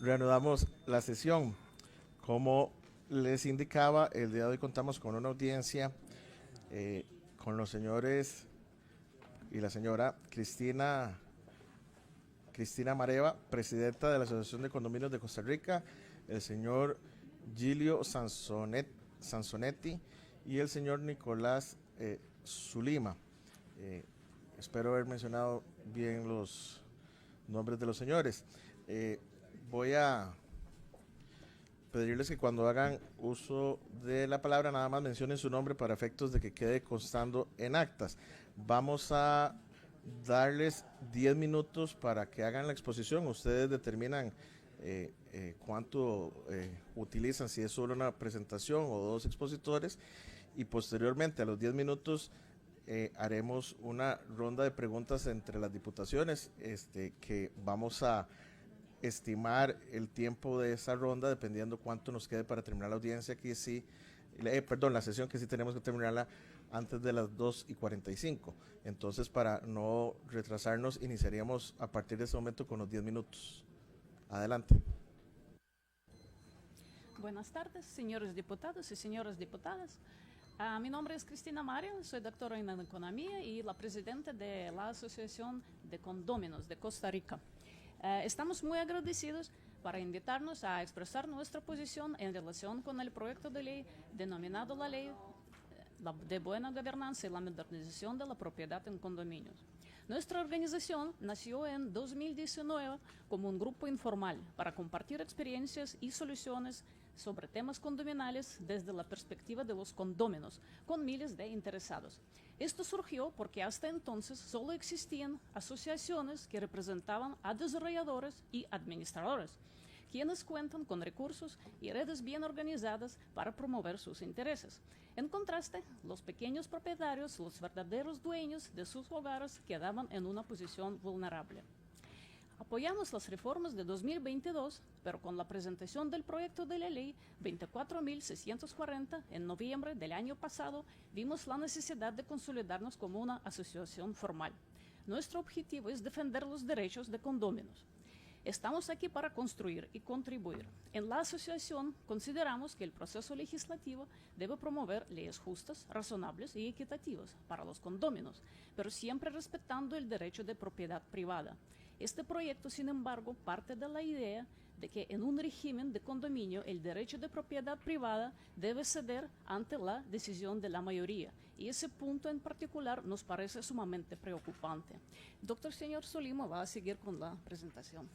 Reanudamos la sesión. Como les indicaba, el día de hoy contamos con una audiencia con los señores y la señora Cristina Mareva, presidenta de la Asociación de Condominios de Costa Rica, el señor Gilio Sansonetti y el señor Nicolás Zulima. Espero haber mencionado bien los nombres de los señores. Voy a pedirles que cuando hagan uso de la palabra nada más mencionen su nombre para efectos de que quede constando en actas. Vamos a darles 10 minutos para que hagan la exposición. Ustedes determinan cuánto utilizan, si es solo una presentación o dos expositores, y posteriormente a los 10 minutos haremos una ronda de preguntas entre las diputaciones que vamos a estimar el tiempo de esa ronda dependiendo cuánto nos quede para terminar la audiencia, que sí, la sesión, que sí tenemos que terminarla antes de las 2:45. Entonces, para no retrasarnos, iniciaríamos a partir de ese momento con los 10 minutos. Adelante. Buenas tardes, señores diputados y señoras diputadas. Mi nombre es Cristina Mario, soy doctora en Economía y la presidenta de la Asociación de Condóminos de Costa Rica. Estamos muy agradecidos para invitarnos a expresar nuestra posición en relación con el proyecto de ley denominado la Ley de Buena Gobernanza y la Modernización de la Propiedad en Condominios. Nuestra organización nació en 2019 como un grupo informal para compartir experiencias y soluciones sobre temas condominales desde la perspectiva de los condóminos, con miles de interesados. Esto surgió porque hasta entonces solo existían asociaciones que representaban a desarrolladores y administradores, quienes cuentan con recursos y redes bien organizadas para promover sus intereses. En contraste, los pequeños propietarios, los verdaderos dueños de sus hogares, quedaban en una posición vulnerable. Apoyamos las reformas de 2022, pero con la presentación del proyecto de la ley 24.640 en noviembre del año pasado, vimos la necesidad de consolidarnos como una asociación formal. Nuestro objetivo es defender los derechos de condóminos. Estamos aquí para construir y contribuir. En la asociación consideramos que el proceso legislativo debe promover leyes justas, razonables y equitativas para los condóminos, pero siempre respetando el derecho de propiedad privada. Este proyecto, sin embargo, parte de la idea de que en un régimen de condominio el derecho de propiedad privada debe ceder ante la decisión de la mayoría, y ese punto en particular nos parece sumamente preocupante. Doctor señor Zulima va a seguir con la presentación.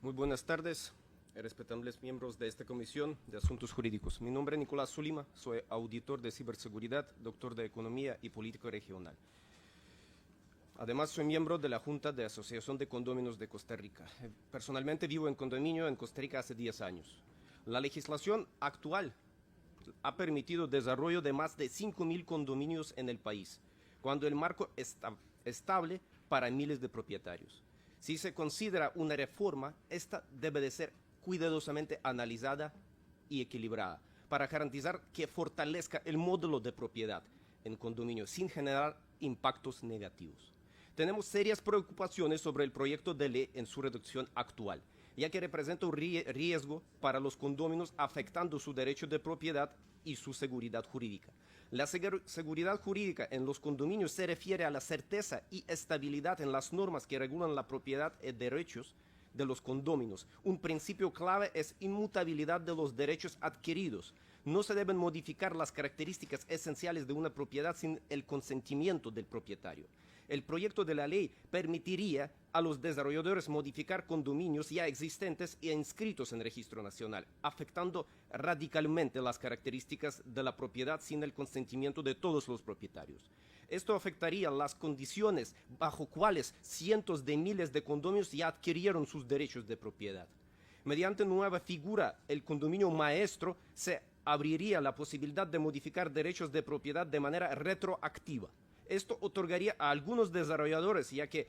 Muy buenas tardes, respetables miembros de esta Comisión de Asuntos Jurídicos. Mi nombre es Nicolás Zulima, soy auditor de ciberseguridad, doctor de Economía y Política Regional. Además, soy miembro de la Junta de Asociación de Condóminos de Costa Rica. Personalmente vivo en condominio en Costa Rica hace 10 años. La legislación actual ha permitido el desarrollo de más de 5.000 condominios en el país, cuando el marco está estable para miles de propietarios. Si se considera una reforma, esta debe de ser cuidadosamente analizada y equilibrada para garantizar que fortalezca el módulo de propiedad en condominio sin generar impactos negativos. Tenemos serias preocupaciones sobre el proyecto de ley en su redacción actual, ya que representa un riesgo para los condóminos afectando su derecho de propiedad y su seguridad jurídica. La seguridad jurídica en los condominios se refiere a la certeza y estabilidad en las normas que regulan la propiedad y derechos de los condóminos. Un principio clave es inmutabilidad de los derechos adquiridos. No se deben modificar las características esenciales de una propiedad sin el consentimiento del propietario. El proyecto de la ley permitiría a los desarrolladores modificar condominios ya existentes e inscritos en registro nacional, afectando radicalmente las características de la propiedad sin el consentimiento de todos los propietarios. Esto afectaría las condiciones bajo cuales cientos de miles de condominios ya adquirieron sus derechos de propiedad. Mediante nueva figura, el condominio maestro, se abriría la posibilidad de modificar derechos de propiedad de manera retroactiva. Esto otorgaría a algunos desarrolladores, ya que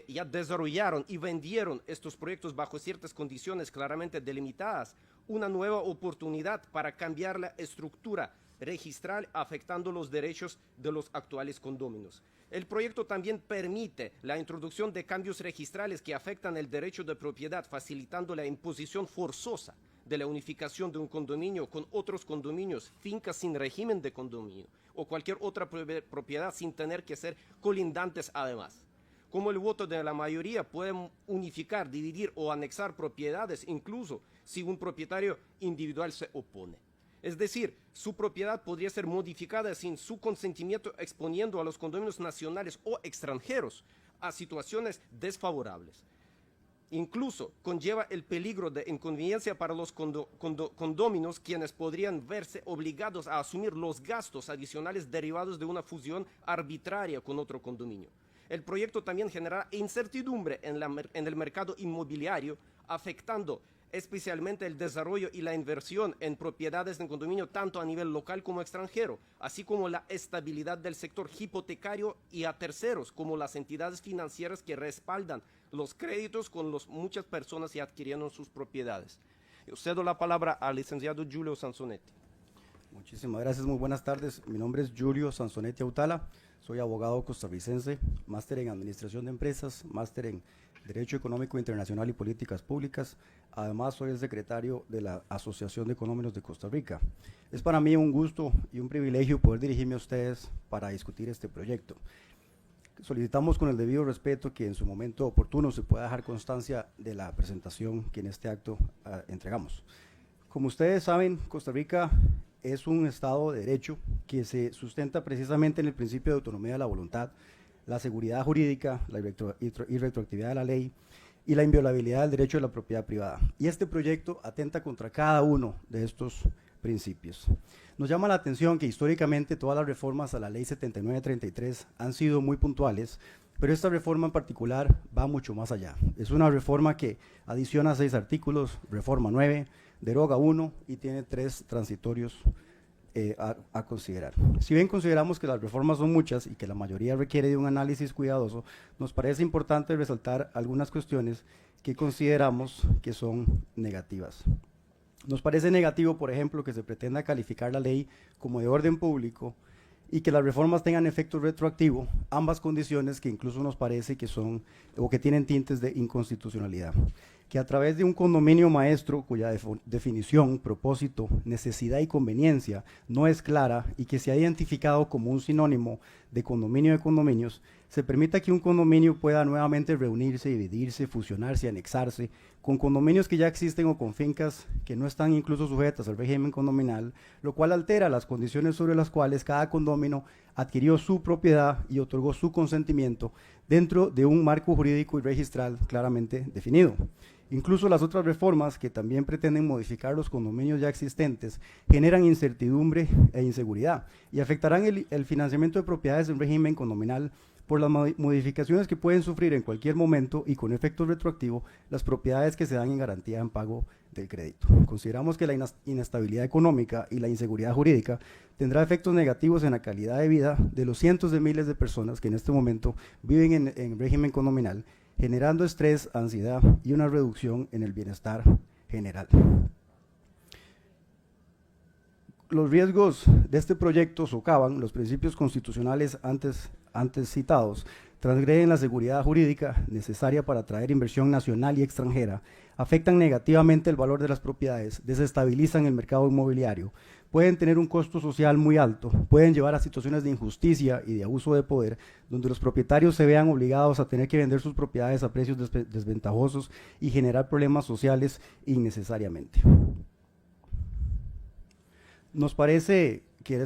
ya desarrollaron y vendieron estos proyectos bajo ciertas condiciones claramente delimitadas, una nueva oportunidad para cambiar la estructura registral afectando los derechos de los actuales condóminos. El proyecto también permite la introducción de cambios registrales que afectan el derecho de propiedad, facilitando la imposición forzosa de la unificación de un condominio con otros condominios, fincas sin régimen de condominio o cualquier otra propiedad sin tener que ser colindantes además. Como el voto de la mayoría puede unificar, dividir o anexar propiedades, incluso si un propietario individual se opone. Es decir, su propiedad podría ser modificada sin su consentimiento, exponiendo a los condominios nacionales o extranjeros a situaciones desfavorables. Incluso conlleva el peligro de inconveniencia para los condóminos, quienes podrían verse obligados a asumir los gastos adicionales derivados de una fusión arbitraria con otro condominio. El proyecto también genera incertidumbre en el mercado inmobiliario, afectando especialmente el desarrollo y la inversión en propiedades en condominio tanto a nivel local como extranjero, así como la estabilidad del sector hipotecario y a terceros, como las entidades financieras que respaldan los créditos con muchas personas que adquirieron sus propiedades. Yo cedo la palabra al licenciado Giulio Sansonetti. Muchísimas gracias, muy buenas tardes. Mi nombre es Giulio Sansonetti Autala, soy abogado costarricense, máster en Administración de Empresas, máster en Derecho Económico Internacional y Políticas Públicas. Además, soy el secretario de la Asociación de Condóminos de Costa Rica. Es para mí un gusto y un privilegio poder dirigirme a ustedes para discutir este proyecto. Solicitamos con el debido respeto que en su momento oportuno se pueda dejar constancia de la presentación que en este acto entregamos. Como ustedes saben, Costa Rica es un Estado de Derecho que se sustenta precisamente en el principio de autonomía de la voluntad, la seguridad jurídica, la irretroactividad de la ley y la inviolabilidad del derecho de la propiedad privada. Y este proyecto atenta contra cada uno de estos principios. Nos llama la atención que históricamente todas las reformas a la ley 7933 han sido muy puntuales, pero esta reforma en particular va mucho más allá. Es una reforma que adiciona 6 artículos, reforma 9, deroga 1 y tiene 3 transitorios a considerar. Si bien consideramos que las reformas son muchas y que la mayoría requiere de un análisis cuidadoso, nos parece importante resaltar algunas cuestiones que consideramos que son negativas. Nos parece negativo, por ejemplo, que se pretenda calificar la ley como de orden público y que las reformas tengan efecto retroactivo, ambas condiciones que incluso nos parece que son o que tienen tintes de inconstitucionalidad. Que a través de un condominio maestro cuya definición, propósito, necesidad y conveniencia no es clara y que se ha identificado como un sinónimo de condominio de condominios, se permita que un condominio pueda nuevamente reunirse, dividirse, fusionarse, anexarse con condominios que ya existen o con fincas que no están incluso sujetas al régimen condominal, lo cual altera las condiciones sobre las cuales cada condomino adquirió su propiedad y otorgó su consentimiento dentro de un marco jurídico y registral claramente definido. Incluso las otras reformas que también pretenden modificar los condominios ya existentes generan incertidumbre e inseguridad y afectarán el financiamiento de propiedades en régimen condominal por las modificaciones que pueden sufrir en cualquier momento y con efecto retroactivo las propiedades que se dan en garantía en pago del crédito. Consideramos que la inestabilidad económica y la inseguridad jurídica tendrá efectos negativos en la calidad de vida de los cientos de miles de personas que en este momento viven en régimen condominal, generando estrés, ansiedad y una reducción en el bienestar general. Los riesgos de este proyecto socavan los principios constitucionales antes citados, transgreden la seguridad jurídica necesaria para atraer inversión nacional y extranjera, afectan negativamente el valor de las propiedades, desestabilizan el mercado inmobiliario, pueden tener un costo social muy alto, pueden llevar a situaciones de injusticia y de abuso de poder, donde los propietarios se vean obligados a tener que vender sus propiedades a precios desventajosos y generar problemas sociales innecesariamente. Nos parece que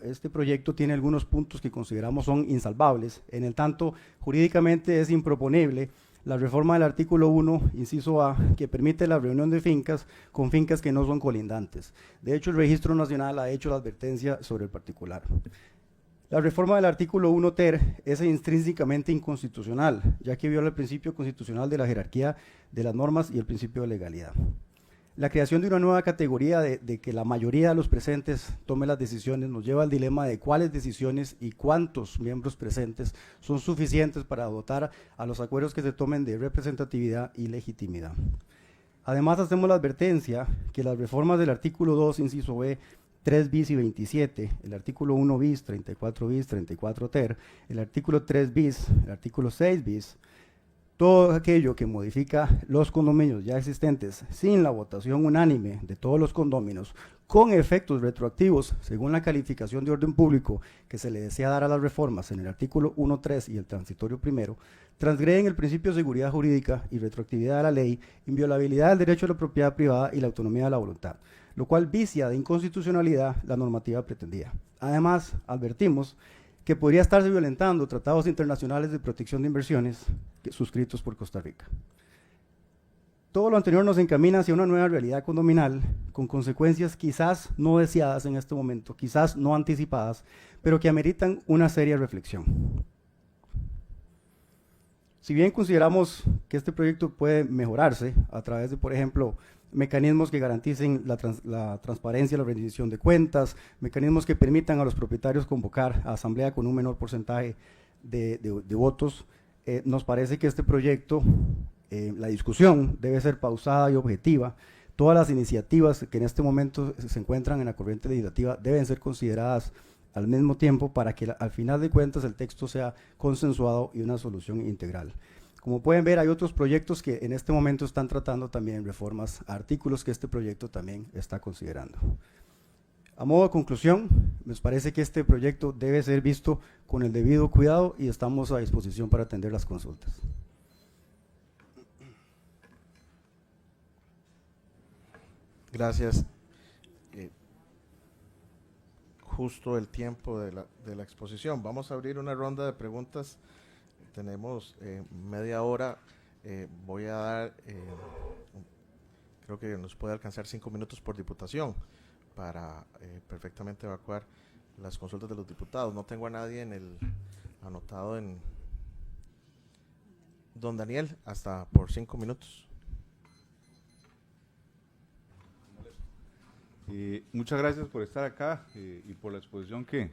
este proyecto tiene algunos puntos que consideramos son insalvables. En el tanto, jurídicamente es improponible la reforma del artículo 1, inciso A, que permite la reunión de fincas con fincas que no son colindantes. De hecho, el Registro Nacional ha hecho la advertencia sobre el particular. La reforma del artículo 1 ter es intrínsecamente inconstitucional, ya que viola el principio constitucional de la jerarquía de las normas y el principio de legalidad. La creación de una nueva categoría de que la mayoría de los presentes tome las decisiones nos lleva al dilema de cuáles decisiones y cuántos miembros presentes son suficientes para dotar a los acuerdos que se tomen de representatividad y legitimidad. Además, hacemos la advertencia que las reformas del artículo 2, inciso B, 3 bis y 27, el artículo 1 bis, 34 bis, 34 ter, el artículo 3 bis, el artículo 6 bis, todo aquello que modifica los condominios ya existentes sin la votación unánime de todos los condóminos, con efectos retroactivos, según la calificación de orden público que se le desea dar a las reformas en el artículo 1.3 y el transitorio primero, transgreden el principio de seguridad jurídica y retroactividad de la ley, inviolabilidad del derecho a la propiedad privada y la autonomía de la voluntad, lo cual vicia de inconstitucionalidad la normativa pretendida. Además, advertimos que podría estarse violentando tratados internacionales de protección de inversiones suscritos por Costa Rica. Todo lo anterior nos encamina hacia una nueva realidad condominal, con consecuencias quizás no deseadas en este momento, quizás no anticipadas, pero que ameritan una seria reflexión. Si bien consideramos que este proyecto puede mejorarse a través de, por ejemplo, mecanismos que garanticen la transparencia, la rendición de cuentas, mecanismos que permitan a los propietarios convocar a asamblea con un menor porcentaje de votos, nos parece que este proyecto, la discusión debe ser pausada y objetiva. Todas las iniciativas que en este momento se encuentran en la corriente legislativa deben ser consideradas al mismo tiempo para que al final de cuentas el texto sea consensuado y una solución integral. Como pueden ver, hay otros proyectos que en este momento están tratando también reformas a artículos que este proyecto también está considerando. A modo de conclusión, nos parece que este proyecto debe ser visto con el debido cuidado y estamos a disposición para atender las consultas. Gracias. Justo el tiempo de la exposición. Vamos a abrir una ronda de preguntas. Tenemos media hora. Voy a dar, creo que nos puede alcanzar 5 minutos por diputación para perfectamente evacuar las consultas de los diputados. No tengo a nadie anotado en don Daniel, hasta por 5 minutos. Muchas gracias por estar acá y por la exposición que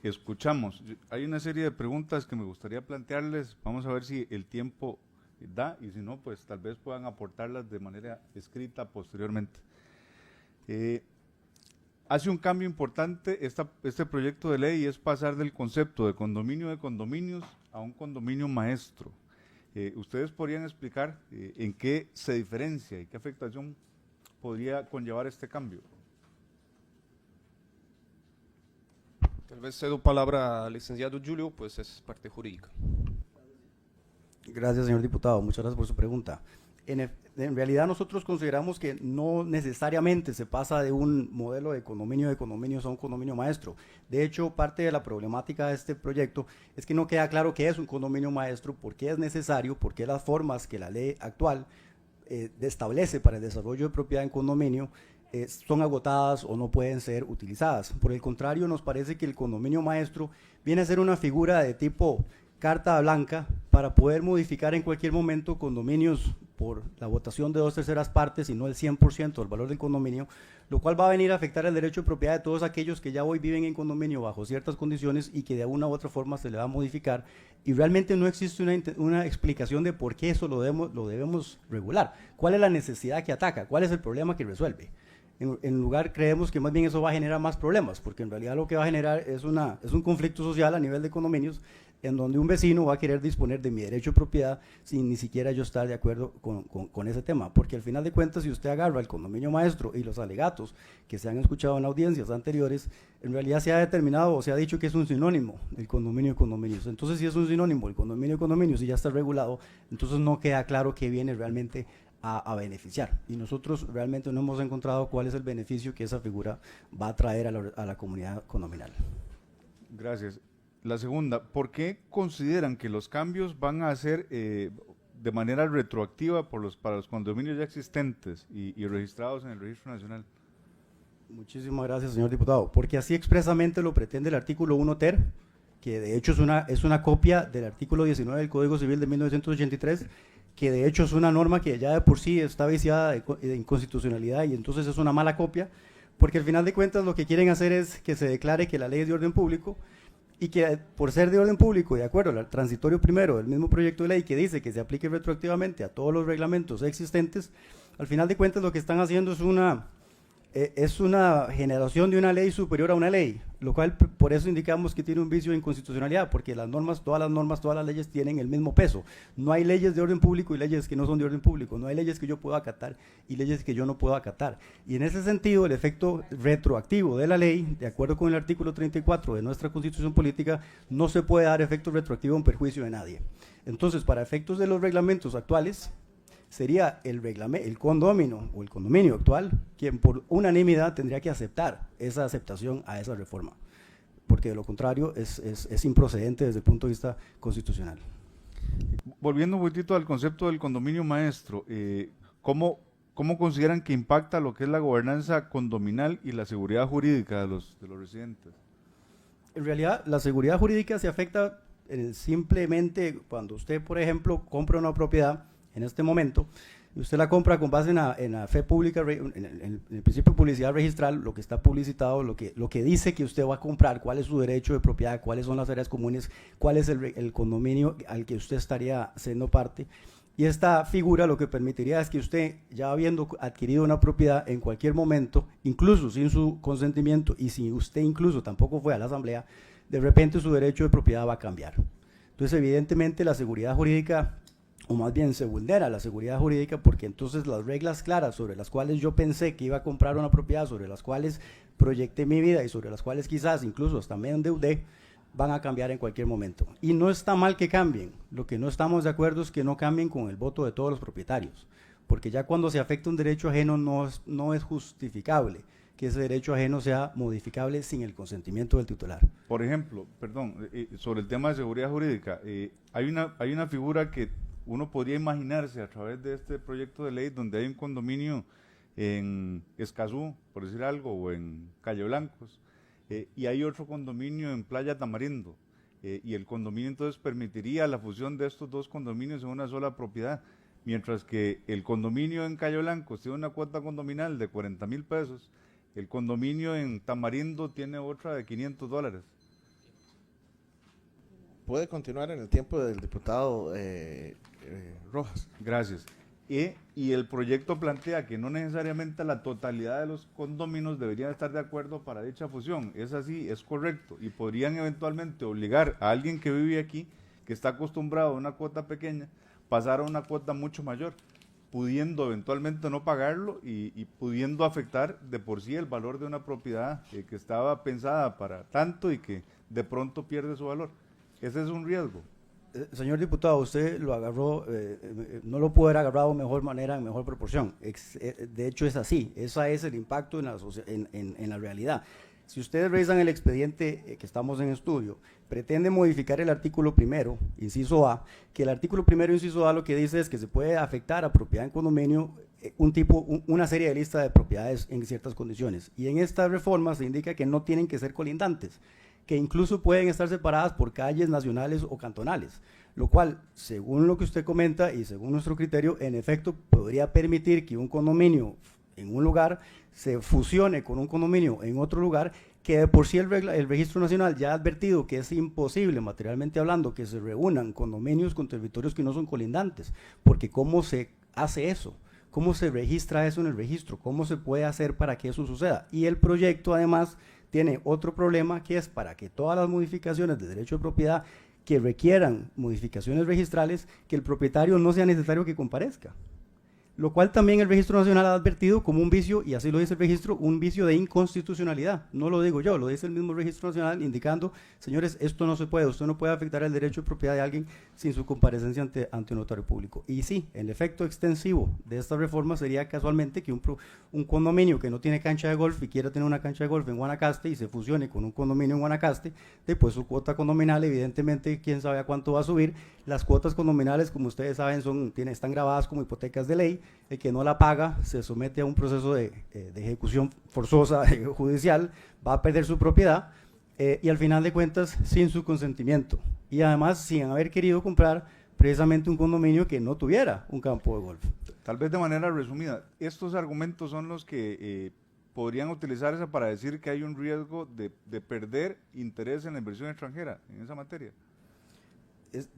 escuchamos. Hay una serie de preguntas que me gustaría plantearles. Vamos a ver si el tiempo da y si no, pues tal vez puedan aportarlas de manera escrita posteriormente. Hace un cambio importante este proyecto de ley, es pasar del concepto de condominio de condominios a un condominio maestro. ¿Ustedes podrían explicar en qué se diferencia y qué afectación podría conllevar este cambio? Tal vez cedo palabra al licenciado Julio, pues es parte jurídica. Gracias, señor diputado. Muchas gracias por su pregunta. En realidad nosotros consideramos que no necesariamente se pasa de un modelo de condominios a un condominio maestro. De hecho, parte de la problemática de este proyecto es que no queda claro qué es un condominio maestro, por qué es necesario, por qué las formas que la ley actual establece para el desarrollo de propiedad en condominio son agotadas o no pueden ser utilizadas. Por el contrario, nos parece que el condominio maestro viene a ser una figura de tipo carta blanca para poder modificar en cualquier momento condominios por la votación de 2/3 partes y no el 100% del valor del condominio, lo cual va a venir a afectar el derecho de propiedad de todos aquellos que ya hoy viven en condominio bajo ciertas condiciones y que de una u otra forma se le va a modificar, y realmente no existe una explicación de por qué eso lo debemos regular. ¿Cuál es la necesidad que ataca? ¿Cuál es el problema que resuelve? En lugar, creemos que más bien eso va a generar más problemas, porque en realidad lo que va a generar es un conflicto social a nivel de condominios, en donde un vecino va a querer disponer de mi derecho de propiedad sin ni siquiera yo estar de acuerdo con ese tema, porque al final de cuentas, si usted agarra el condominio maestro y los alegatos que se han escuchado en audiencias anteriores, en realidad se ha determinado o se ha dicho que es un sinónimo el condominio de condominios. Entonces, si es un sinónimo el condominio de condominios y ya está regulado, entonces no queda claro qué viene realmente a beneficiar, y nosotros realmente no hemos encontrado cuál es el beneficio que esa figura va a traer a la comunidad condominal. Gracias. La segunda, ¿por qué consideran que los cambios van a ser de manera retroactiva para los condominios ya existentes y registrados en el Registro Nacional? Muchísimas gracias, señor diputado, porque así expresamente lo pretende el artículo 1 ter, que de hecho es una copia del artículo 19 del Código Civil de 1983, que de hecho es una norma que ya de por sí está viciada de inconstitucionalidad, y entonces es una mala copia, porque al final de cuentas lo que quieren hacer es que se declare que la ley es de orden público, y que por ser de orden público, de acuerdo al transitorio primero del mismo proyecto de ley que dice que se aplique retroactivamente a todos los reglamentos existentes, al final de cuentas lo que están haciendo es Es una generación de una ley superior a una ley, lo cual por eso indicamos que tiene un vicio de inconstitucionalidad, porque las normas, todas las leyes tienen el mismo peso. No hay leyes de orden público y leyes que no son de orden público, no hay leyes que yo puedo acatar y leyes que yo no puedo acatar. Y en ese sentido, el efecto retroactivo de la ley, de acuerdo con el artículo 34 de nuestra Constitución Política, no se puede dar efecto retroactivo en perjuicio de nadie. Entonces, para efectos de los reglamentos actuales, sería el condominio o el condominio actual quien por unanimidad tendría que aceptar esa aceptación a esa reforma, porque de lo contrario es improcedente desde el punto de vista constitucional. Volviendo un poquitito al concepto del condominio maestro, ¿cómo consideran que impacta lo que es la gobernanza condominal y la seguridad jurídica de los residentes? En realidad, la seguridad jurídica se afecta simplemente cuando usted, por ejemplo, compra una propiedad en este momento, y usted la compra con base en la fe pública, en el principio de publicidad registral, lo que está publicitado, lo que dice que usted va a comprar, cuál es su derecho de propiedad, cuáles son las áreas comunes, cuál es el condominio al que usted estaría siendo parte. Y esta figura lo que permitiría es que usted, ya habiendo adquirido una propiedad en cualquier momento, incluso sin su consentimiento y si usted incluso tampoco fue a la asamblea, de repente su derecho de propiedad va a cambiar. Entonces, evidentemente, la seguridad jurídica, o más bien se vulnera la seguridad jurídica, porque entonces las reglas claras sobre las cuales yo pensé que iba a comprar una propiedad, sobre las cuales proyecté mi vida y sobre las cuales quizás incluso hasta me endeudé, van a cambiar en cualquier momento. Y no está mal que cambien, lo que no estamos de acuerdo es que no cambien con el voto de todos los propietarios, porque ya cuando se afecta un derecho ajeno no es justificable que ese derecho ajeno sea modificable sin el consentimiento del titular. Por ejemplo, sobre el tema de seguridad jurídica, hay una figura que uno podría imaginarse a través de este proyecto de ley donde hay un condominio en Escazú, por decir algo, o en Calle Blancos, y hay otro condominio en Playa Tamarindo, y el condominio entonces permitiría la fusión de estos dos condominios en una sola propiedad, mientras que el condominio en Calle Blancos tiene una cuota condominal de 40,000 pesos, el condominio en Tamarindo tiene otra de $500. Puede continuar en el tiempo del diputado Rojas. Gracias. Y el proyecto plantea que no necesariamente la totalidad de los condóminos deberían estar de acuerdo para dicha fusión. Es así, es correcto. Y podrían eventualmente obligar a alguien que vive aquí, que está acostumbrado a una cuota pequeña, pasar a una cuota mucho mayor, pudiendo eventualmente no pagarlo y pudiendo afectar de por sí el valor de una propiedad que estaba pensada para tanto y que de pronto pierde su valor. Ese es un riesgo. Señor diputado, usted lo agarró, no lo pudo haber agarrado de mejor manera, en mejor proporción. De hecho es así, ese es el impacto en la realidad. Si ustedes revisan el expediente que estamos en estudio, pretende modificar el artículo primero, inciso A, que el artículo primero, inciso A, lo que dice es que se puede afectar a propiedad en condominio una serie de listas de propiedades en ciertas condiciones. Y en esta reforma se indica que no tienen que ser colindantes, que incluso pueden estar separadas por calles nacionales o cantonales, lo cual, según lo que usted comenta y según nuestro criterio, en efecto podría permitir que un condominio en un lugar se fusione con un condominio en otro lugar, que de por sí el Registro Nacional ya ha advertido que es imposible, materialmente hablando, que se reúnan condominios con territorios que no son colindantes, porque ¿cómo se hace eso? ¿Cómo se registra eso en el registro? ¿Cómo se puede hacer para que eso suceda? Y el proyecto, además, tiene otro problema, que es para que todas las modificaciones de derecho de propiedad que requieran modificaciones registrales, que el propietario no sea necesario que comparezca. Lo cual también el Registro Nacional ha advertido como un vicio, y así lo dice el registro, un vicio de inconstitucionalidad. No lo digo yo, lo dice el mismo Registro Nacional indicando, señores, esto no se puede, usted no puede afectar el derecho de propiedad de alguien sin su comparecencia ante un notario público. Y sí, el efecto extensivo de esta reforma sería casualmente que un condominio que no tiene cancha de golf y quiera tener una cancha de golf en Guanacaste y se fusione con un condominio en Guanacaste, después su cuota condominal, evidentemente, quién sabe a cuánto va a subir. Las cuotas condominales, como ustedes saben, están grabadas como hipotecas de ley. El que no la paga se somete a un proceso de ejecución forzosa judicial, va a perder su propiedad y al final de cuentas sin su consentimiento, y además sin haber querido comprar precisamente un condominio que no tuviera un campo de golf. Tal vez de manera resumida, estos argumentos son los que podrían utilizarse para decir que hay un riesgo de perder interés en la inversión extranjera en esa materia.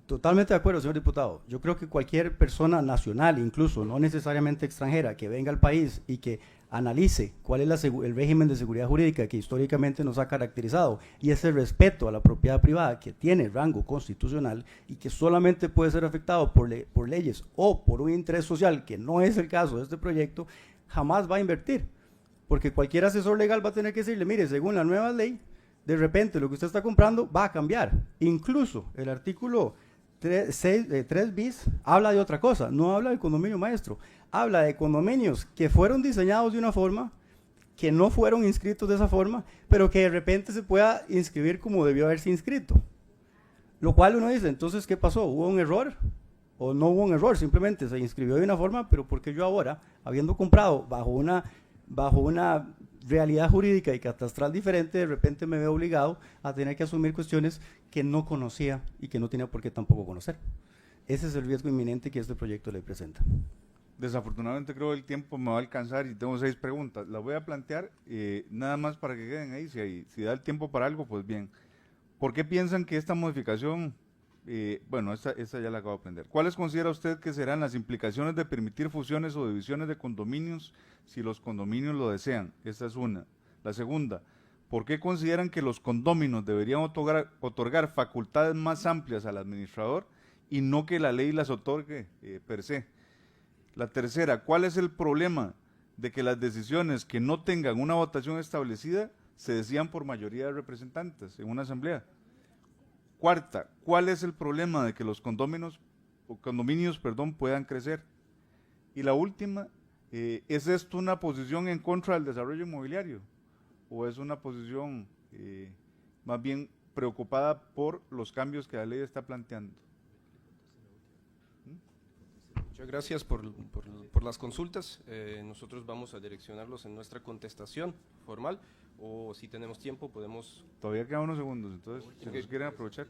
Totalmente de acuerdo, señor diputado. Yo creo que cualquier persona nacional, incluso no necesariamente extranjera, que venga al país y que analice cuál es el régimen de seguridad jurídica que históricamente nos ha caracterizado y ese respeto a la propiedad privada que tiene rango constitucional y que solamente puede ser afectado por leyes o por un interés social, que no es el caso de este proyecto, jamás va a invertir, porque cualquier asesor legal va a tener que decirle, mire, según la nueva ley, de repente lo que usted está comprando va a cambiar. Incluso el artículo 3 bis habla de otra cosa, no habla del condominio maestro, habla de condominios que fueron diseñados de una forma, que no fueron inscritos de esa forma, pero que de repente se pueda inscribir como debió haberse inscrito. Lo cual uno dice, entonces, ¿qué pasó? ¿Hubo un error? ¿O no hubo un error? Simplemente se inscribió de una forma, pero porque yo ahora, habiendo comprado bajo una realidad jurídica y catastral diferente, de repente me veo obligado a tener que asumir cuestiones que no conocía y que no tenía por qué tampoco conocer. Ese es el riesgo inminente que este proyecto le presenta. Desafortunadamente creo que el tiempo me va a alcanzar y tengo 6 preguntas. Las voy a plantear nada más para que queden ahí. Si da el tiempo para algo, pues bien. ¿Por qué piensan que esta modificación, bueno, esta ya la acabo de aprender. ¿Cuáles considera usted que serán las implicaciones de permitir fusiones o divisiones de condominios si los condominios lo desean? Esta es una. La segunda, ¿por qué consideran que los condóminos deberían otorgar facultades más amplias al administrador y no que la ley las otorgue per se? La tercera, ¿cuál es el problema de que las decisiones que no tengan una votación establecida se decidan por mayoría de representantes en una asamblea? Cuarta, ¿cuál es el problema de que los condominios puedan crecer? Y la última, ¿es esto una posición en contra del desarrollo inmobiliario? ¿O es una posición más bien preocupada por los cambios que la ley está planteando? Muchas gracias por las consultas. Nosotros vamos a direccionarlos en nuestra contestación formal, o si tenemos tiempo podemos... Todavía quedan unos segundos, entonces, si nos quieren aprovechar.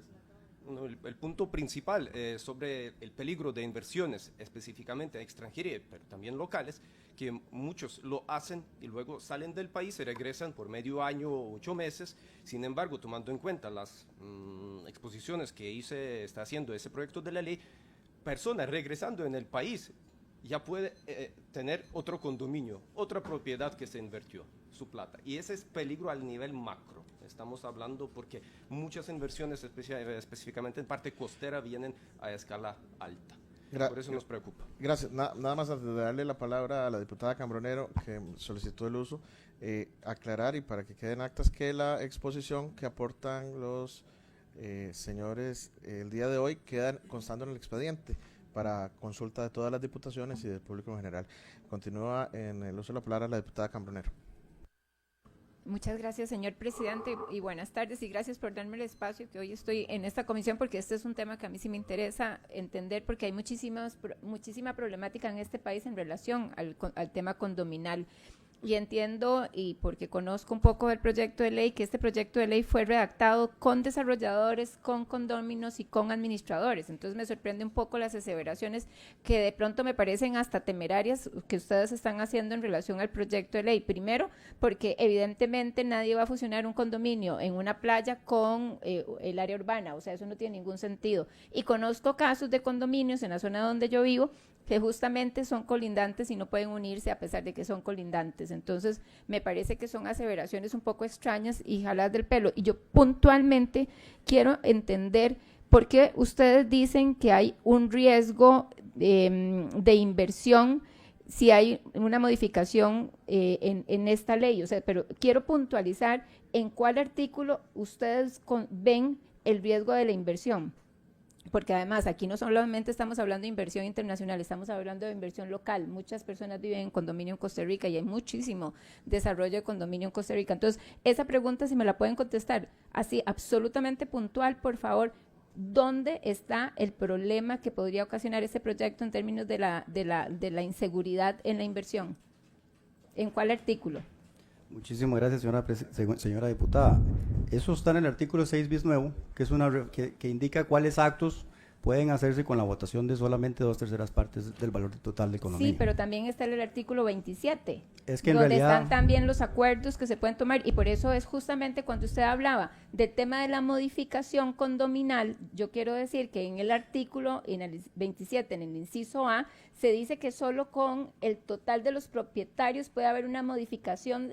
El punto principal sobre el peligro de inversiones, específicamente extranjeras, pero también locales, que muchos lo hacen y luego salen del país y regresan por medio año o 8 meses. Sin embargo, tomando en cuenta las exposiciones que está haciendo ese proyecto de la ley, personas regresando en el país ya puede tener otro condominio, otra propiedad que se invirtió su plata, y ese es peligro al nivel macro. Estamos hablando porque muchas inversiones, específicamente en parte costera, vienen a escala alta. Por eso nos preocupa. Gracias. Nada más antes de darle la palabra a la diputada Cambronero, que solicitó el uso, aclarar y para que queden actas que la exposición que aportan los señores el día de hoy quedan constando en el expediente para consulta de todas las diputaciones y del público en general. Continúa en el uso de la palabra la diputada Cambronero. Muchas gracias, señor presidente, y buenas tardes, y gracias por darme el espacio que hoy estoy en esta comisión, porque este es un tema que a mí sí me interesa entender, porque hay muchísima problemática en este país en relación al tema condominal. Y entiendo, y porque conozco un poco del proyecto de ley, que este proyecto de ley fue redactado con desarrolladores, con condóminos y con administradores. Entonces me sorprende un poco las aseveraciones que de pronto me parecen hasta temerarias que ustedes están haciendo en relación al proyecto de ley. Primero, porque evidentemente nadie va a fusionar un condominio en una playa con el área urbana, o sea, eso no tiene ningún sentido. Y conozco casos de condominios en la zona donde yo vivo que justamente son colindantes y no pueden unirse a pesar de que son colindantes. Entonces, me parece que son aseveraciones un poco extrañas y jaladas del pelo. Y yo puntualmente quiero entender por qué ustedes dicen que hay un riesgo de inversión si hay una modificación en esta ley. O sea, pero quiero puntualizar en cuál artículo ustedes ven el riesgo de la inversión. Porque además aquí no solamente estamos hablando de inversión internacional, estamos hablando de inversión local. Muchas personas viven en condominio en Costa Rica y hay muchísimo desarrollo de condominio en Costa Rica. Entonces, esa pregunta, si me la pueden contestar así absolutamente puntual, por favor, ¿dónde está el problema que podría ocasionar este proyecto en términos de la inseguridad en la inversión? ¿En cuál artículo? Muchísimas gracias, señora diputada. Eso está en el artículo 6 bis nuevo, que es que indica cuáles actos pueden hacerse con la votación de solamente 2/3 partes del valor total del condominio. Sí, pero también está el artículo 27, Es que en donde realidad están también los acuerdos que se pueden tomar, y por eso es justamente cuando usted hablaba del tema de la modificación condominal, yo quiero decir que en el artículo, en el 27, en el inciso A, se dice que solo con el total de los propietarios puede haber una modificación,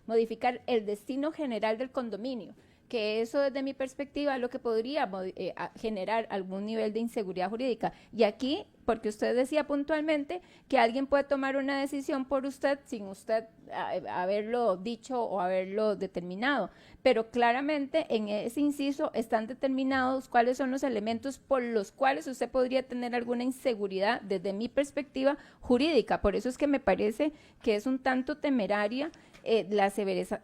modificar el destino general del condominio, que eso desde mi perspectiva es lo que podría generar algún nivel de inseguridad jurídica. Y aquí, porque usted decía puntualmente que alguien puede tomar una decisión por usted sin usted haberlo dicho o haberlo determinado, pero claramente en ese inciso están determinados cuáles son los elementos por los cuales usted podría tener alguna inseguridad desde mi perspectiva jurídica. Por eso es que me parece que es un tanto temeraria la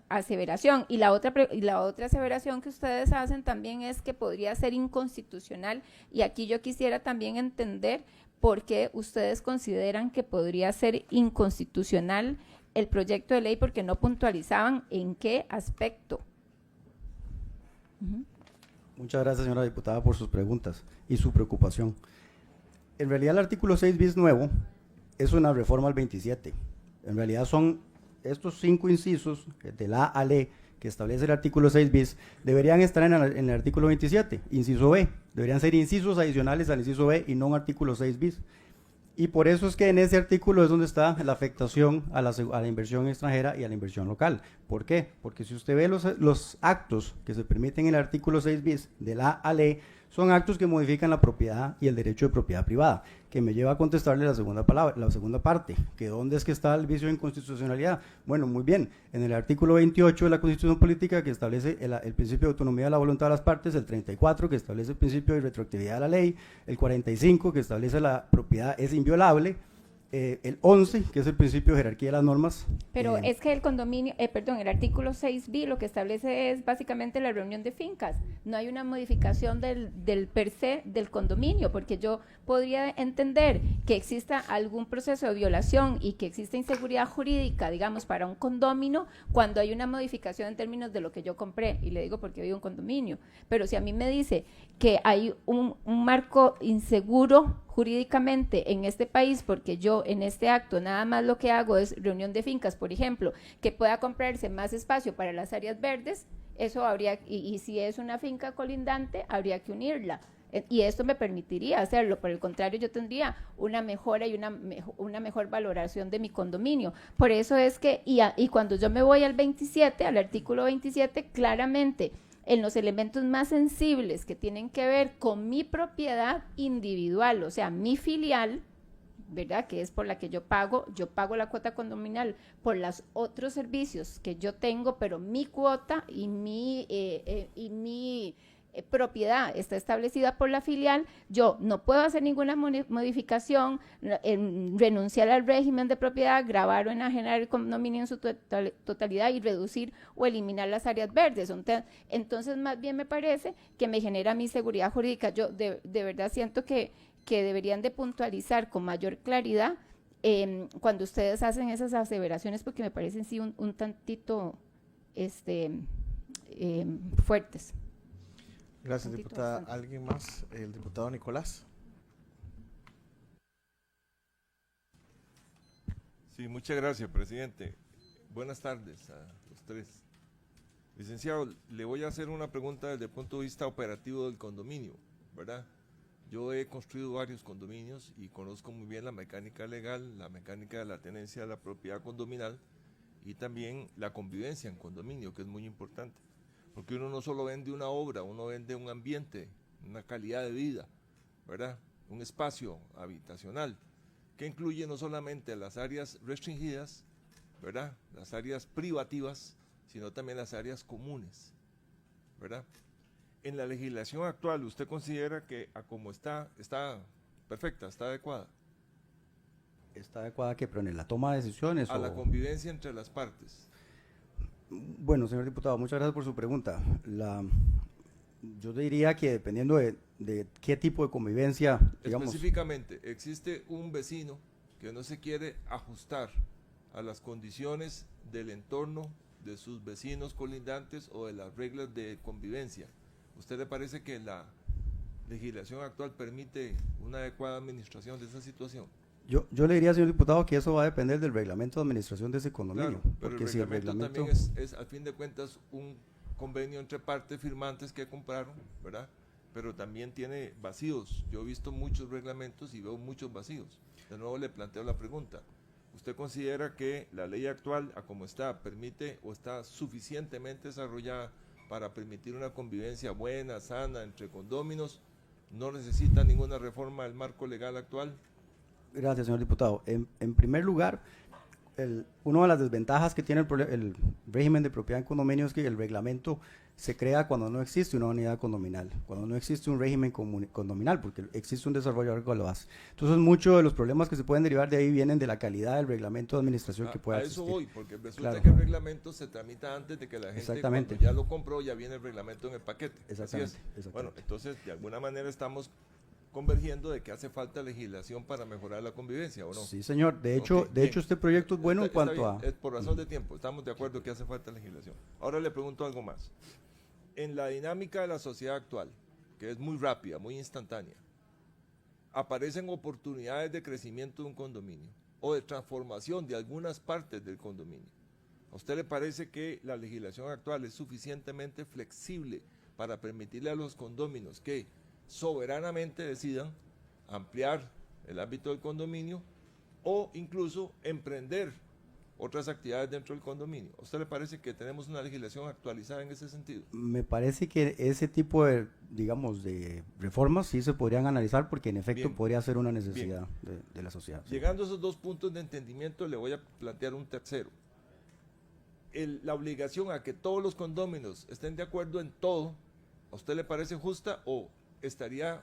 aseveración, y la otra aseveración que ustedes hacen también es que podría ser inconstitucional, y aquí yo quisiera también entender por qué ustedes consideran que podría ser inconstitucional el proyecto de ley, porque no puntualizaban en qué aspecto. Muchas gracias, señora diputada, por sus preguntas y su preocupación. En realidad el artículo 6 bis nuevo es una reforma al 27. En realidad son estos 5 incisos de la A al E que establece el artículo 6 bis, deberían estar en el artículo 27, inciso B. Deberían ser incisos adicionales al inciso B y no un artículo 6 bis. Y por eso es que en ese artículo es donde está la afectación a la inversión extranjera y a la inversión local. ¿Por qué? Porque si usted ve los actos que se permiten en el artículo 6 bis de la A al E, son actos que modifican la propiedad y el derecho de propiedad privada, que me lleva a contestarle la segunda parte, que ¿dónde es que está el vicio de inconstitucionalidad? Bueno, muy bien, en el artículo 28 de la Constitución Política, que establece el principio de autonomía de la voluntad de las partes, el 34, que establece el principio de retroactividad de la ley, el 45, que establece la propiedad es inviolable, el 11, que es el principio de jerarquía de las normas. Pero es que el condominio, el artículo 6B lo que establece es básicamente la reunión de fincas. No hay una modificación del per se del condominio, porque yo podría entender que exista algún proceso de violación y que exista inseguridad jurídica, digamos, para un condominio, cuando hay una modificación en términos de lo que yo compré, y le digo porque vivo en un condominio. Pero si a mí me dice que hay un marco inseguro jurídicamente en este país, porque yo en este acto nada más lo que hago es reunión de fincas, por ejemplo, que pueda comprarse más espacio para las áreas verdes, eso habría, y si es una finca colindante, habría que unirla. Y esto me permitiría hacerlo, por el contrario yo tendría una mejora y una mejor valoración de mi condominio. Por eso es que, y cuando yo me voy al 27, al artículo 27, claramente en los elementos más sensibles que tienen que ver con mi propiedad individual, o sea, mi filial, ¿verdad?, que es por la que yo pago la cuota condominal por los otros servicios que yo tengo, pero mi cuota y mi propiedad está establecida por la filial, yo no puedo hacer ninguna modificación, renunciar al régimen de propiedad, gravar o enajenar el condominio en su totalidad y reducir o eliminar las áreas verdes. Entonces, más bien me parece que me genera mi seguridad jurídica. Yo de verdad siento que deberían de puntualizar con mayor claridad cuando ustedes hacen esas aseveraciones, porque me parecen sí un tantito fuertes. Gracias, diputada. ¿Alguien más? El diputado Nicolás. Sí, muchas gracias, presidente. Buenas tardes a los tres. Licenciado, le voy a hacer una pregunta desde el punto de vista operativo del condominio, ¿verdad? Yo he construido varios condominios y conozco muy bien la mecánica legal, la mecánica de la tenencia de la propiedad condominal y también la convivencia en condominio, que es muy importante. Porque uno no solo vende una obra, uno vende un ambiente, una calidad de vida, ¿verdad? Un espacio habitacional que incluye no solamente las áreas restringidas, ¿verdad?, las áreas privativas, sino también las áreas comunes, ¿verdad? En la legislación actual, ¿usted considera que a como está perfecta, está adecuada? ¿Está adecuada que pero en la toma de decisiones? A la convivencia entre las partes. Bueno, señor diputado, muchas gracias por su pregunta. Yo diría que dependiendo de qué tipo de convivencia, digamos. Específicamente, existe un vecino que no se quiere ajustar a las condiciones del entorno de sus vecinos colindantes o de las reglas de convivencia. ¿Usted le parece que legislación actual permite una adecuada administración de esa situación? Yo le diría, señor diputado, que eso va a depender del reglamento de administración de ese condominio. Claro, pero porque el si el reglamento reglamento también es, al fin de cuentas, un convenio entre partes firmantes que compraron, ¿verdad? Pero también tiene vacíos. Yo he visto muchos reglamentos y veo muchos vacíos. De nuevo le planteo la pregunta. ¿Usted considera que la ley actual, a como está, permite o está suficientemente desarrollada para permitir una convivencia buena, sana, entre condóminos? ¿No necesita ninguna reforma del marco legal actual? Gracias, señor diputado. En primer lugar, una de las desventajas que tiene el régimen de propiedad en condominio es que el reglamento se crea cuando no existe una unidad condominal, cuando no existe un régimen condominal, porque existe un desarrollador que lo hace. Entonces, muchos de los problemas que se pueden derivar de ahí vienen de la calidad del reglamento de administración que pueda existir. A eso voy, porque resulta Claro. que el reglamento se tramita antes de que la gente, Exactamente. cuando ya lo compró, ya viene el reglamento en el paquete. Así es. Exactamente. Bueno, entonces, de alguna manera estamos convergiendo de que hace falta legislación para mejorar la convivencia, ¿o no? Sí, señor. De hecho, Ok, bien. este proyecto es bueno en Está cuanto bien, a... es por razón de tiempo, estamos de acuerdo que hace falta legislación. Ahora le pregunto algo más. En la dinámica de la sociedad actual, que es muy rápida, muy instantánea, aparecen oportunidades de crecimiento de un condominio o de transformación de algunas partes del condominio. ¿A usted le parece que la legislación actual es suficientemente flexible para permitirle a los condóminos que soberanamente decidan ampliar el ámbito del condominio o incluso emprender otras actividades dentro del condominio? ¿A usted le parece que tenemos una legislación actualizada en ese sentido? Me parece que ese tipo de, digamos, de reformas sí se podrían analizar porque en efecto Bien. podría ser una necesidad de la sociedad. Sí. Llegando a esos dos puntos de entendimiento, le voy a plantear un tercero. La obligación a que todos los condóminos estén de acuerdo en todo, ¿a usted le parece justa o estaría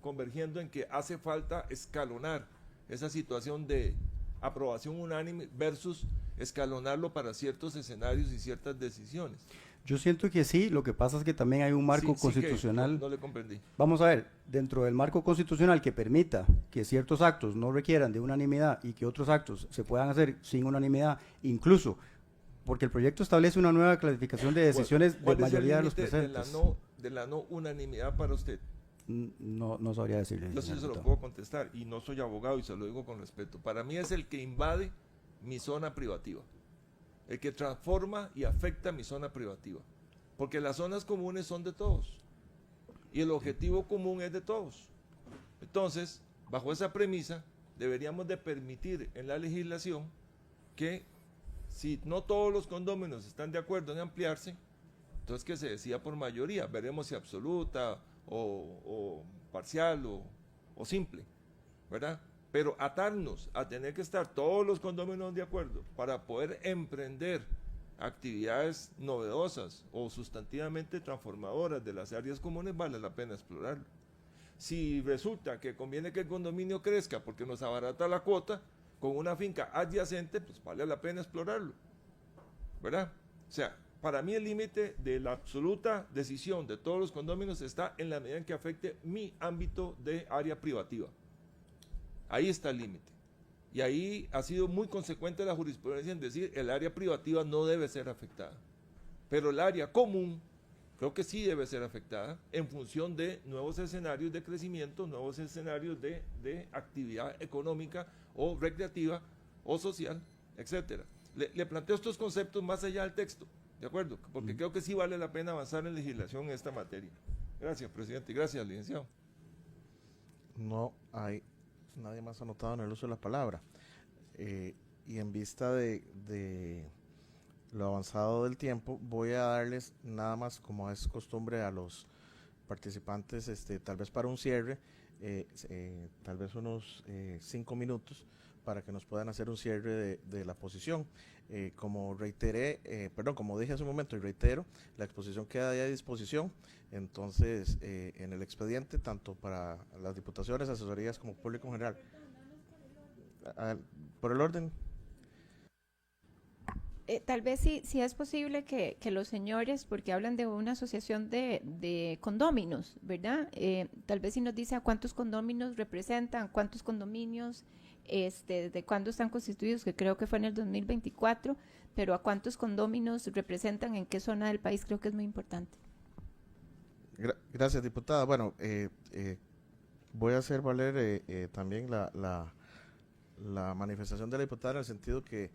convergiendo en que hace falta escalonar esa situación de aprobación unánime versus escalonarlo para ciertos escenarios y ciertas decisiones? Yo siento que sí, lo que pasa es que también hay un marco Sí, constitucional. no le comprendí. Vamos a ver, dentro del marco constitucional que permita que ciertos actos no requieran de unanimidad y que otros actos se puedan hacer sin unanimidad, incluso porque el proyecto establece una nueva clasificación de decisiones ¿Cuál de es el mayoría de los límite presentes. de la no unanimidad para usted? No sabría decirle. Yo sí señor se lo diputado. puedo contestar y no soy abogado y se lo digo con respeto. Para mí es el que invade mi zona privativa, el que transforma y afecta mi zona privativa, porque las zonas comunes son de todos y el objetivo común es de todos. Entonces, bajo esa premisa, deberíamos de permitir en la legislación que si no todos los condóminos están de acuerdo en ampliarse, entonces que se decida por mayoría, veremos si absoluta o parcial o simple, ¿verdad? Pero atarnos a tener que estar todos los condóminos de acuerdo para poder emprender actividades novedosas o sustantivamente transformadoras de las áreas comunes, vale la pena explorarlo. Si resulta que conviene que el condominio crezca porque nos abarata la cuota con una finca adyacente, pues vale la pena explorarlo, ¿verdad? O sea, para mí el límite de la absoluta decisión de todos los condóminos está en la medida en que afecte mi ámbito de área privativa. Ahí está el límite. Y ahí ha sido muy consecuente la jurisprudencia en decir el área privativa no debe ser afectada. Pero el área común creo que sí debe ser afectada en función de nuevos escenarios de crecimiento, nuevos escenarios de actividad económica o recreativa o social, etcétera. Le planteo estos conceptos más allá del texto, ¿de acuerdo? Porque creo que sí vale la pena avanzar en legislación en esta materia. Gracias, presidente, y gracias, licenciado. No hay nadie más anotado en el uso de la palabra. Y en vista de lo avanzado del tiempo, voy a darles nada más, como es costumbre, a los participantes, tal vez para un cierre, tal vez unos 5 minutos para que nos puedan hacer un cierre de la posición. Como como dije hace un momento y reitero, la exposición queda ya a disposición, entonces en el expediente, tanto para las diputaciones, asesorías como público en general. Por el orden. Tal vez si es posible que los señores, porque hablan de una asociación de condóminos, ¿verdad? Tal vez si nos dice a cuántos condóminos representan, cuántos condominios, de cuándo están constituidos, que creo que fue en el 2024, pero a cuántos condóminos representan, en qué zona del país, creo que es muy importante. Gracias, diputada. Bueno, voy a hacer valer también la manifestación de la diputada en el sentido que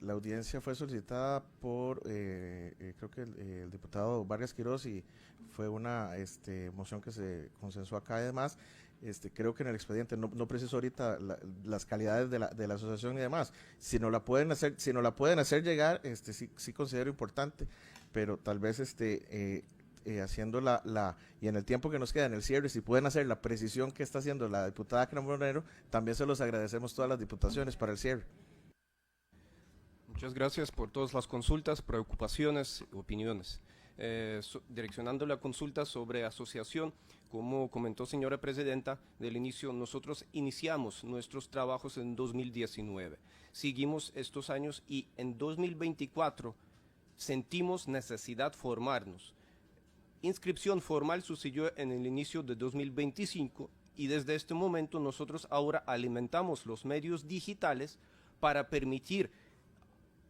la audiencia fue solicitada por, creo que el diputado Vargas Quiroz, y fue una moción que se consensuó acá y demás. Creo que en el expediente, no preciso ahorita las calidades de la asociación y demás. Si no la pueden hacer llegar, sí considero importante, pero tal vez haciendo y en el tiempo que nos queda en el cierre, si pueden hacer la precisión que está haciendo la diputada Clara Monero, también se los agradecemos todas las diputaciones para el cierre. Muchas gracias por todas las consultas, preocupaciones, opiniones. Direccionando la consulta sobre asociación, como comentó señora presidenta, del inicio nosotros iniciamos nuestros trabajos en 2019, seguimos estos años y en 2024 sentimos necesidad formarnos. Inscripción formal sucedió en el inicio de 2025 y desde este momento nosotros ahora alimentamos los medios digitales para permitir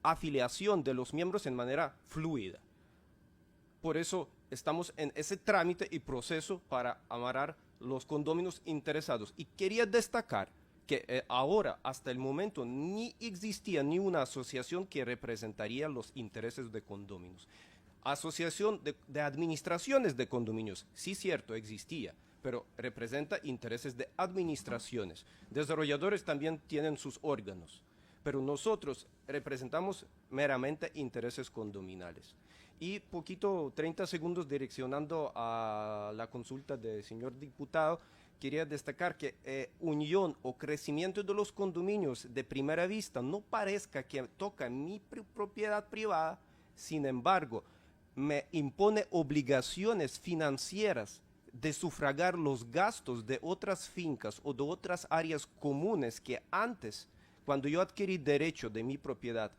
afiliación de los miembros en manera fluida. Por eso estamos en ese trámite y proceso para amarrar los condóminos interesados. Y quería destacar que ahora, hasta el momento, ni existía ni una asociación que representaría los intereses de condóminos. Asociación de administraciones de condominios, sí cierto, existía, pero representa intereses de administraciones. Desarrolladores también tienen sus órganos, pero nosotros representamos meramente intereses condominales. Y poquito, 30 segundos direccionando a la consulta del señor diputado, quería destacar que unión o crecimiento de los condominios de primera vista no parezca que toca mi propiedad privada, sin embargo, me impone obligaciones financieras de sufragar los gastos de otras fincas o de otras áreas comunes que antes, cuando yo adquirí derecho de mi propiedad,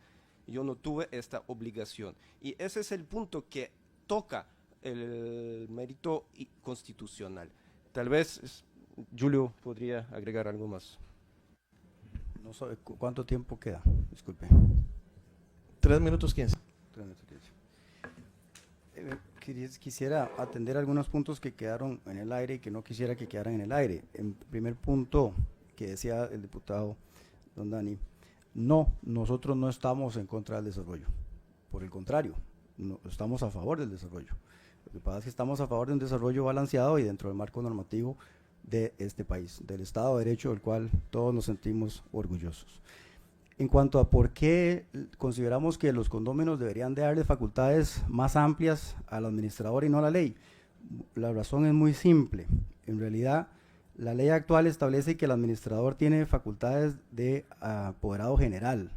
yo no tuve esta obligación. Y ese es el punto que toca el mérito constitucional. Tal vez Julio podría agregar algo más. No sabe cuánto tiempo queda, disculpe. 3 minutos 15. 3 minutos 15. Quisiera atender algunos puntos que quedaron en el aire y que no quisiera que quedaran en el aire. En primer punto que decía el diputado don Dani, no, nosotros no estamos en contra del desarrollo, por el contrario, no, estamos a favor del desarrollo. Lo que pasa es que estamos a favor de un desarrollo balanceado y dentro del marco normativo de este país, del Estado de Derecho, del cual todos nos sentimos orgullosos. En cuanto a por qué consideramos que los condóminos deberían de darle facultades más amplias al administrador y no a la ley, la razón es muy simple. En realidad, la ley actual establece que el administrador tiene facultades de apoderado general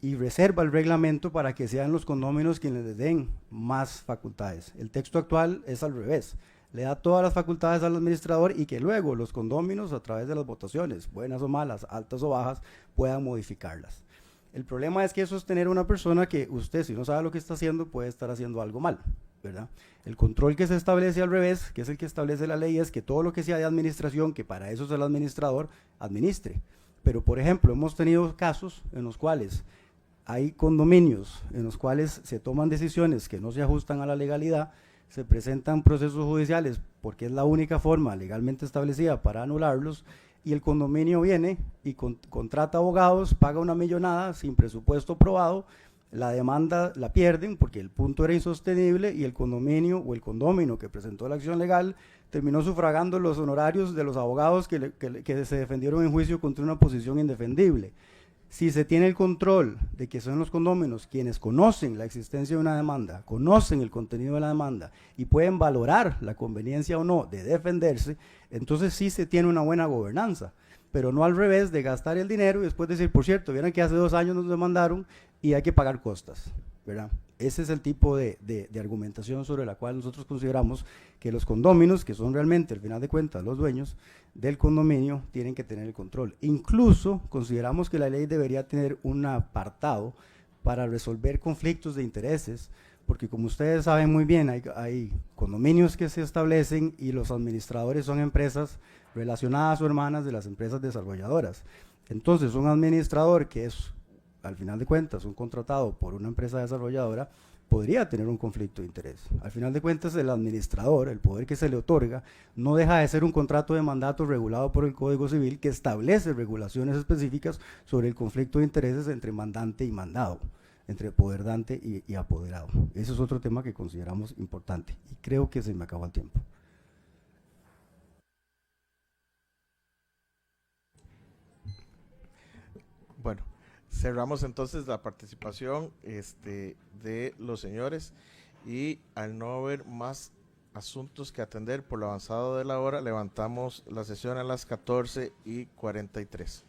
y reserva el reglamento para que sean los condóminos quienes les den más facultades. El texto actual es al revés, le da todas las facultades al administrador y que luego los condóminos, a través de las votaciones, buenas o malas, altas o bajas, puedan modificarlas. El problema es que eso es tener una persona que usted, si no sabe lo que está haciendo, puede estar haciendo algo mal, ¿verdad? El control que se establece al revés, que es el que establece la ley, es que todo lo que sea de administración, que para eso es el administrador, administre. Pero, por ejemplo, hemos tenido casos en los cuales hay condominios, en los cuales se toman decisiones que no se ajustan a la legalidad, se presentan procesos judiciales porque es la única forma legalmente establecida para anularlos, y el condominio viene y contrata abogados, paga una millonada sin presupuesto aprobado, la demanda la pierden porque el punto era insostenible y el condominio o el condomino que presentó la acción legal terminó sufragando los honorarios de los abogados que se defendieron en juicio contra una posición indefendible. Si se tiene el control de que son los condóminos quienes conocen la existencia de una demanda, conocen el contenido de la demanda y pueden valorar la conveniencia o no de defenderse, entonces sí se tiene una buena gobernanza, pero no al revés de gastar el dinero y después decir, por cierto, vieron que hace 2 años nos demandaron y hay que pagar costas, ¿verdad? Ese es el tipo de argumentación sobre la cual nosotros consideramos que los condóminos, que son realmente, al final de cuentas, los dueños del condominio, tienen que tener el control. Incluso consideramos que la ley debería tener un apartado para resolver conflictos de intereses, porque como ustedes saben muy bien, hay condominios que se establecen y los administradores son empresas relacionadas o hermanas de las empresas desarrolladoras. Entonces, un administrador que es, al final de cuentas, un contratado por una empresa desarrolladora, podría tener un conflicto de interés. Al final de cuentas, el administrador, el poder que se le otorga, no deja de ser un contrato de mandato regulado por el Código Civil que establece regulaciones específicas sobre el conflicto de intereses entre mandante y mandado, entre poder dante y apoderado. Ese es otro tema que consideramos importante y creo que se me acabó el tiempo. Bueno, cerramos entonces la participación de los señores y al no haber más asuntos que atender por lo avanzado de la hora, levantamos la sesión a las 14:43.